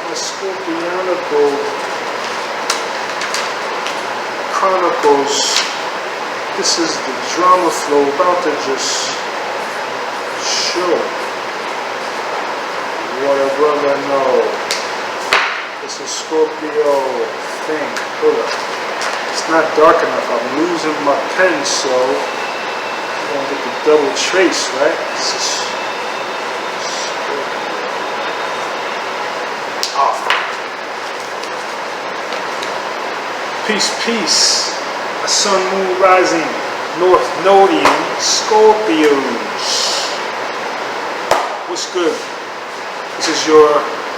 the Scorpionical Chronicles. This is the drama flow about to just show what a brother know. It's a Scorpio thing. Hold up. It's not dark enough. I'm losing my pen, so I'm gonna get the double trace, right? This is peace, peace. A sun, moon, rising, north nodian, Scorpios. What's good? This is your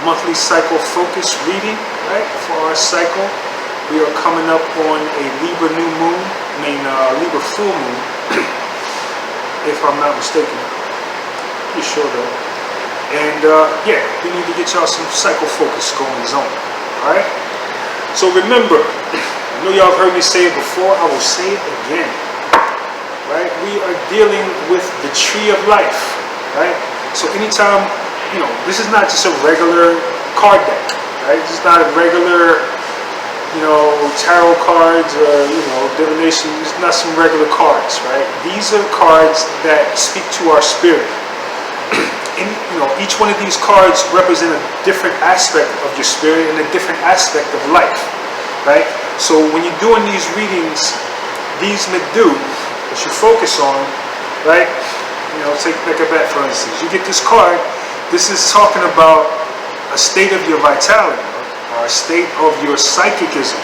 monthly cycle focus reading, right? For our cycle, we are coming up on a Libra new moon, Libra full moon, if I'm not mistaken. Pretty sure though. And yeah, we need to get y'all some cycle focus going on, all right? So remember, I know y'all have heard me say it before, I will say it again, right? We are dealing with the tree of life, right? So anytime, you know, this is not just a regular card deck, right? This is not a regular, you know, tarot cards or, you know, divination. It's not some regular cards, right? These are cards that speak to our spirit. And, you know, each one of these cards represent a different aspect of your spirit and a different aspect of life, right? So when you're doing these readings, these Metu that you focus on, right? You know, take a bet, for instance. You get this card. This is talking about a state of your vitality or a state of your psychicism,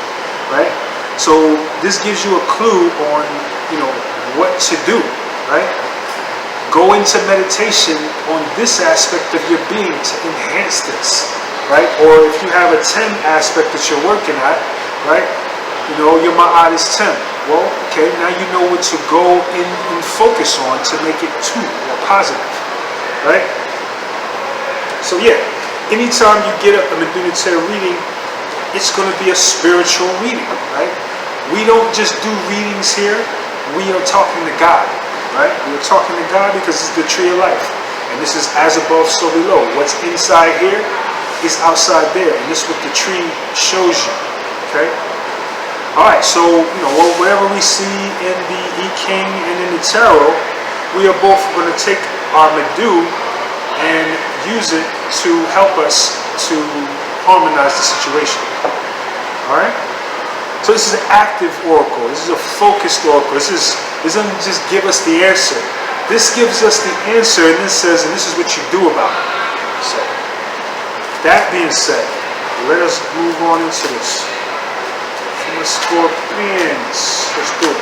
right? So this gives you a clue on, you know, what to do, right? Go into meditation on this aspect of your being to enhance this, right? Or if you have a 10 aspect that you're working at, right? You know, your ma'at is 10. Well, okay, now you know what to go in and focus on to make it 2 or positive, right? So yeah, anytime you get a Metu Neter reading, it's going to be a spiritual reading, right? We don't just do readings here. We are talking to God, right? We are talking to God because it's the tree of life. And this is as above, so below. What's inside here is outside there. And this is what the tree shows you, okay? Alright, so, you know, whatever we see in the I Ching and in the tarot, we are both going to take our Metu and use it to help us to harmonize the situation. Alright? So this is an active oracle. This is a focused oracle. This doesn't just give us the answer. This gives us the answer and this says, and this is what you do about it. So, that being said, let us move on into this. The Scorpions. Let's do it.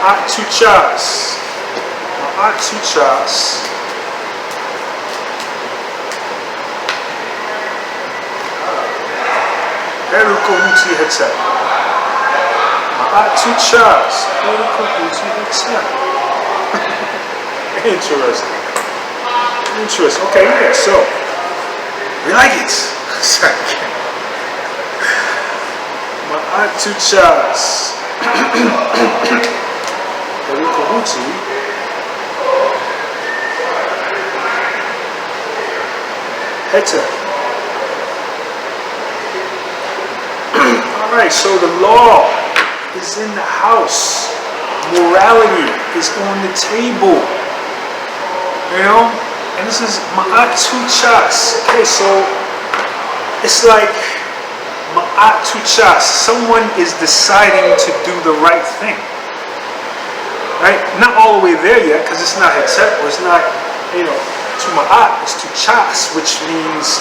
Ma'at two chas. Ma'at two chas. Tehuti hetet. Ma'at two chas. Tehuti hetet. Interesting. Interesting. Okay, yeah, so we like it. Ma'at two chas. Tehuti. Hetet. Alright, so the law is in the house. Morality is on the table. You know? And this is Ma'at two chas. Okay, so it's like Ma'at two chas. Someone is deciding to do the right thing. Right? Not all the way there yet, because it's not hetet, or it's not, you know, to Ma'at, it's to chas, which means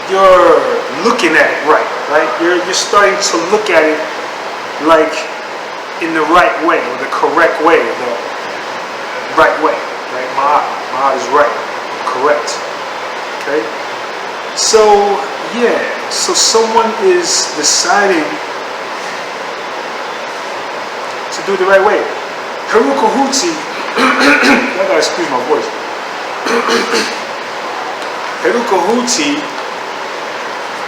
you're looking at it right? You're starting to look at it like in the right way, or the correct way, the right way, right? Ma'at is right, correct, okay? So, yeah, so someone is deciding to do it the right way. Tehuti, I gotta excuse my voice. Tehuti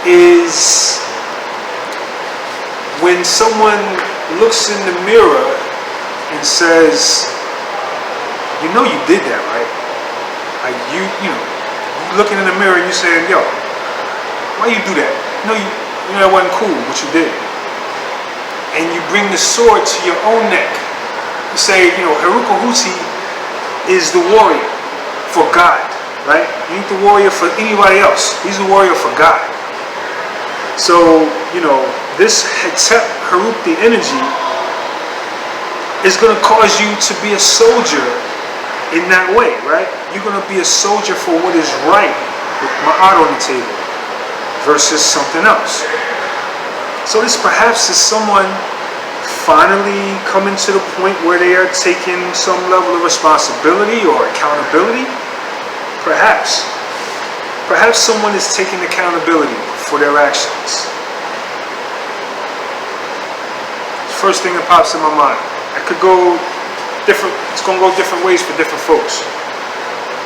is when someone looks in the mirror and says, you know you did that, right? Like you know, looking in the mirror and you saying, yo, why you do that? You know that wasn't cool, what you did. And you bring the sword to your own neck. You say, you know, Tehuti is the warrior for God, right? He ain't the warrior for anybody else. He's the warrior for God. So, you know, this Tehuti energy is going to cause you to be a soldier in that way, right? You're going to be a soldier for what is right with ma'at on the table versus something else. So this perhaps is someone finally coming to the point where they are taking some level of responsibility or accountability. Perhaps someone is taking accountability for their actions. First thing that pops in my mind. I could go different, it's going to go different ways for different folks,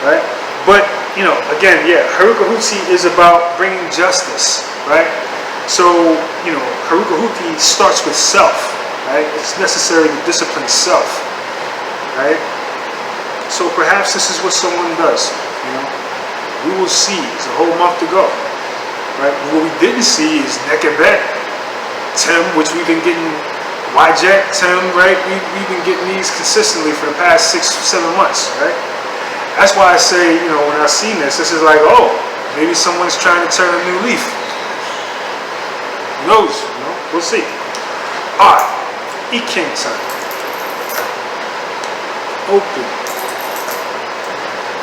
right? But, you know, again, yeah, Tehuti is about bringing justice, right? So, you know, Tehuti starts with self, right? It's necessary to discipline self, right? So perhaps this is what someone does, you know? We will see. It's a whole month to go, right? What we didn't see is Nekebet, Tim, which we've been getting, YJet, Tim, right? We've been getting these consistently for the past 6-7 months, right? That's why I say, you know, when I see this is like, oh, maybe someone's trying to turn a new leaf. Who knows? You know, we'll see. Alright, E-King time. Open.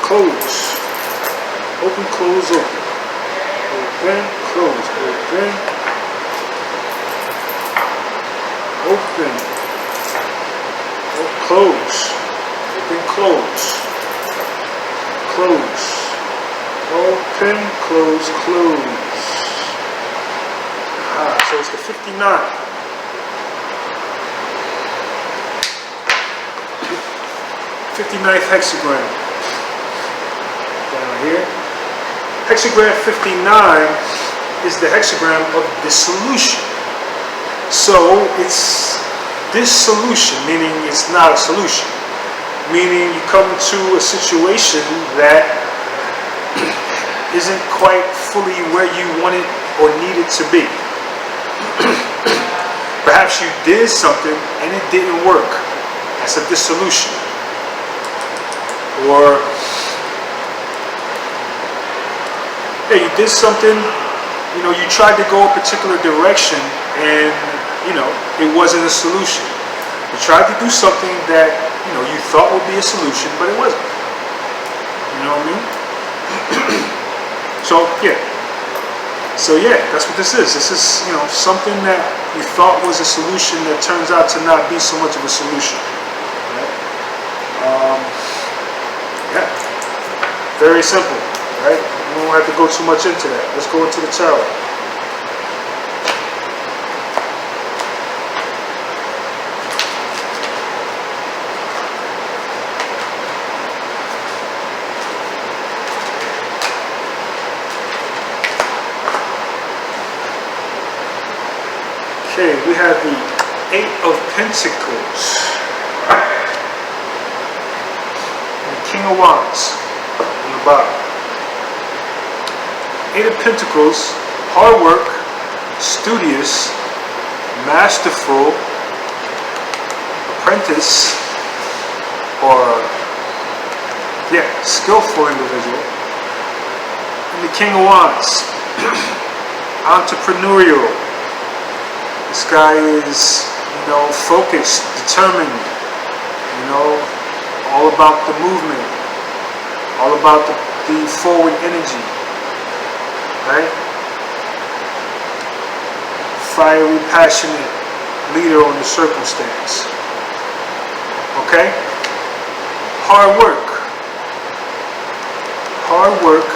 Close. Open, close, open. Open, close, open. Open. Close. Open, close. Close. Open, close, close. So it's the 59. 59th hexagram. Down here. Hexagram 59 is the hexagram of dissolution. So it's dissolution, meaning it's not a solution. Meaning you come to a situation that isn't quite fully where you want it or need it to be. Perhaps you did something and it didn't work. That's a dissolution. Or yeah, you did something, you know, you tried to go a particular direction and, you know, it wasn't a solution. You tried to do something that, you know, you thought would be a solution, but it wasn't. You know what I mean? So, yeah. So, yeah, that's what this is. This is, you know, something that you thought was a solution that turns out to not be so much of a solution. Right? Yeah. Very simple, right? We don't have to go too much into that. Let's go into the tarot. Okay, we have the 8 of Pentacles and the King of Wands on the bottom. 8 of Pentacles, hard work, studious, masterful, apprentice, or yeah, skillful individual. And the King of Wands, entrepreneurial. This guy is, you know, focused, determined, you know, all about the movement, all about the forward energy, right? Fiery, passionate leader on the circumstance, okay? Hard work. Hard work.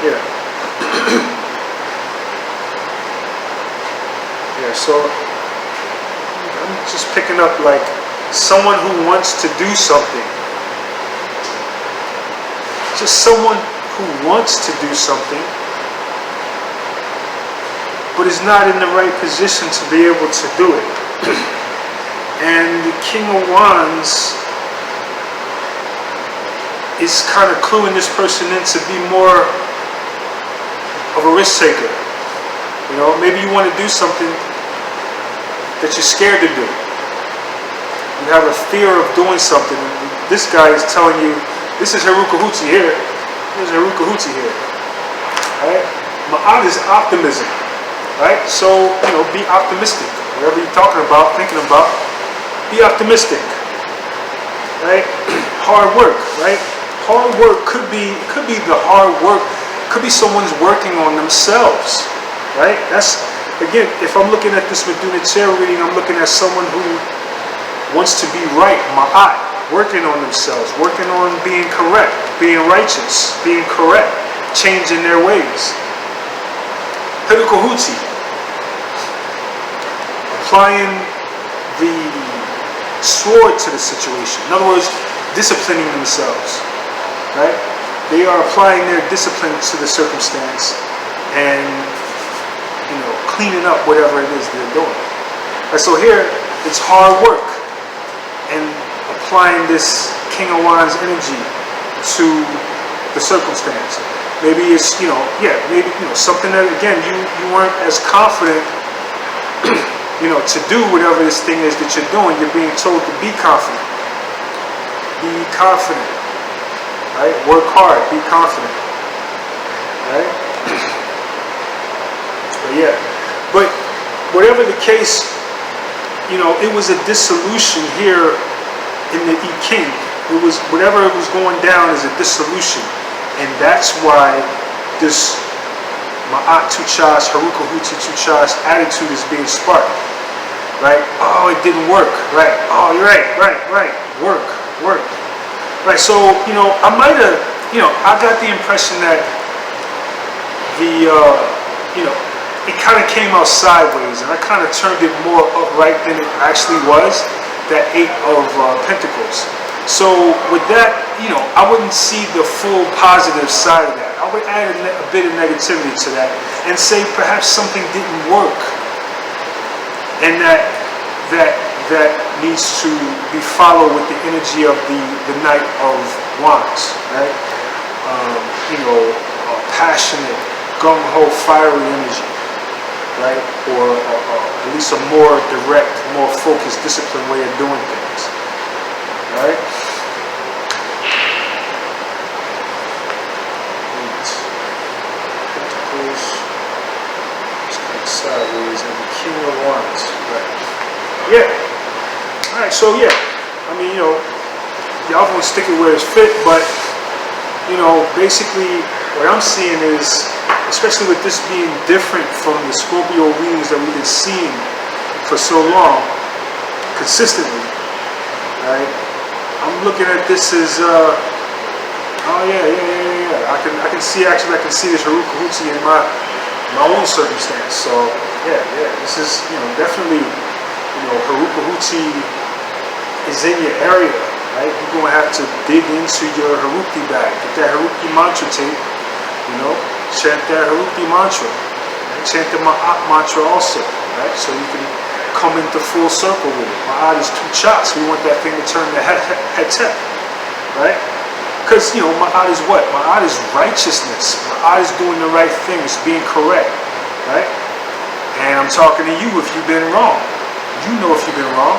Yeah. Yeah, so I'm just picking up like someone who wants to do something. Just someone who wants to do something, but is not in the right position to be able to do it. And the King of Wands is kind of cluing this person in to be more of a risk taker. You know, maybe you want to do something that you're scared to do. You have a fear of doing something. This guy is telling you, this is Herukahuti here. There's Herukahuti here. Right? Ma'at is optimism. Right? So, you know, be optimistic. Whatever you're talking about, thinking about, be optimistic. Right? Hard work, right? Hard work could be the hard work, could be someone's working on themselves. Right? That's, again, if I'm looking at this Metu Neter reading, I'm looking at someone who wants to be right, ma'at, working on themselves, working on being correct, being righteous, being correct, changing their ways. Herukahuti, applying the sword to the situation. In other words, disciplining themselves, right? They are applying their discipline to the circumstance and, you know, cleaning up whatever it is they're doing. And so here, it's hard work and applying this King of Wands energy to the circumstance. Maybe it's, you know, maybe, you know, something that, again, you weren't as confident, you know, to do whatever this thing is that you're doing. You're being told to be confident. Be confident, right? Work hard, be confident, right? But whatever the case, you know, it was a dissolution here in the I King. It was, whatever was going down is a dissolution. And that's why this Ma'at Tuchas, Herukahuti Tuchas attitude is being sparked. Right? Oh, it didn't work. Right. Oh, you're right. Work. Right. So, you know, I might have, you know, I got the impression that the, you know, it kind of came out sideways, and I kind of turned it more upright than it actually was, that Eight of Pentacles. So with that, you know, I wouldn't see the full positive side of that. I would add a bit of negativity to that and say perhaps something didn't work, and that needs to be followed with the energy of the Knight of Wands, right? You know, passionate, gung-ho, fiery energy, right? Or at least a more direct, more focused, disciplined way of doing things, right? Pentacles, just kind of sideways, and the King of Wands, right? Yeah. All right. So yeah, I mean, you know, y'all gonna stick it where it's fit, but you know, basically, what I'm seeing is, especially with this being different from the Scorpio readings that we've been seeing for so long, consistently, right? I'm looking at this as, oh yeah. I can see this Herukahuti in my own circumstance. So yeah, this is, you know, definitely, you know, Herukahuti is in your area, right? You're gonna have to dig into your Heruki bag, get that Heruki mantra tape, you know, chant that Heruki mantra, right? Chant the Ma'at mantra also, right? So you can come into full circle with it. Ma'at is 2 shots. We want that thing to turn to Hetep, right? Because, you know, Ma'at is what? Ma'at is righteousness. Ma'at is doing the right thing. It's being correct, right? And I'm talking to you if you've been wrong. You know if you've been wrong.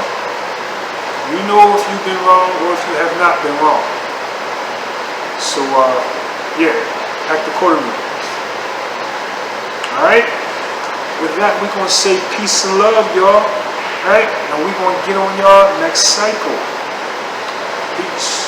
You know if you've been wrong or if you have not been wrong. So, yeah, act accordingly. Alright? With that, we're going to say peace and love, y'all. Alright? And we're going to get on y'all next cycle. Peace.